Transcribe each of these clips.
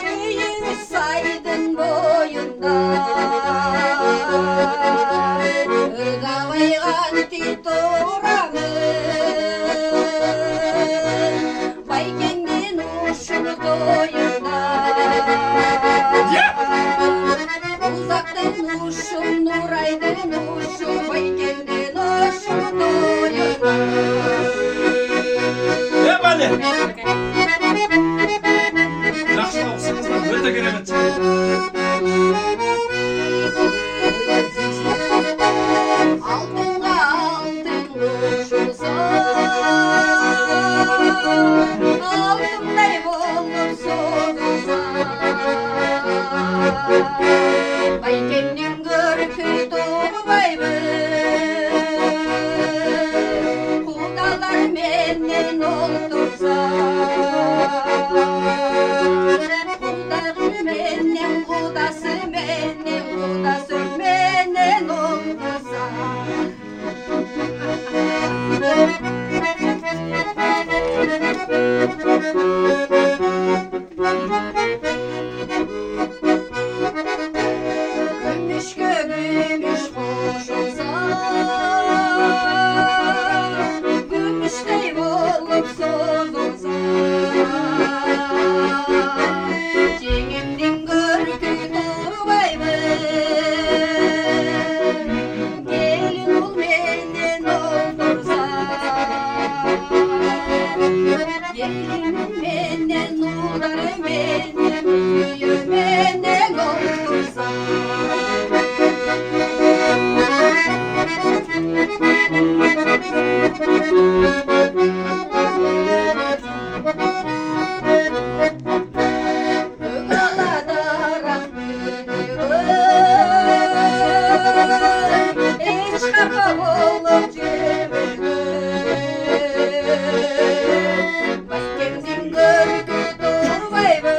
Büyük saydın boyunda Irgavaygan titoramın Baykendin uşun toyunda Uzaktan uşun nuraydın uşun Baykendin uşun toyunda Hadi. Yaxşı oxusunuzlar, öte keremet. Altınga altın koşulsan Altınday bolup soğulsan Baykemnin görkü doğmaymış Kudalar menden oldursa Kudalar menden kudası menden kudası menden oldursa Gümüş gümüş koşulsa Gümüştey olup soğulsa Cengimdin görkü durmaymış Gelin ol menden oldursa Gelin menden uları menden büyür menden oldursa Ögalada rahmetli Hiç kafa olup cebedi Baykemdin görkü durmaymış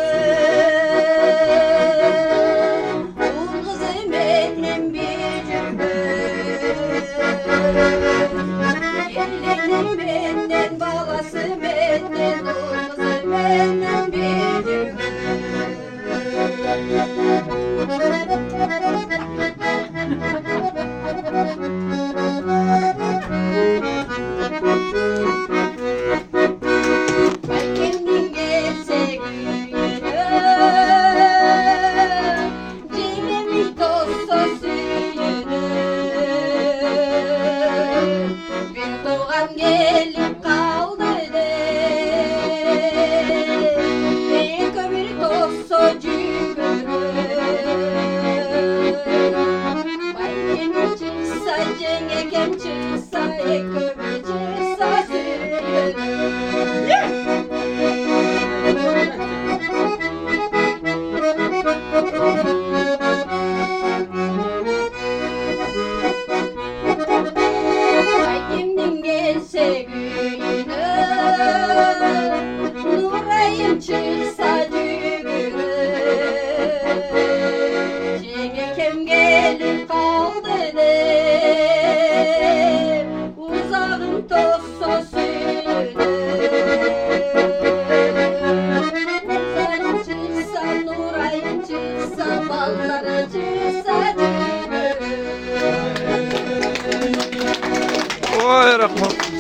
Ul kızı menden bir cümbü Gelinin menden balası menden Ul kızı menden bir cümbü Baykemdin gelse güyünü Cemil tossa suyunu Bir doğan gelip kaldı de Eko bir tossa cümbürü Baykemin çıksa cengekem çıksa Eko bir çıksa suyunu Baykemdin gelse güyünü Nurayım çıksa cügürü Cengekem gelip kaldı de Uzağım tossa suyunu Uzağım çıksa Nurayım çıksa Balları çıksa cügürü Oy Rahmat.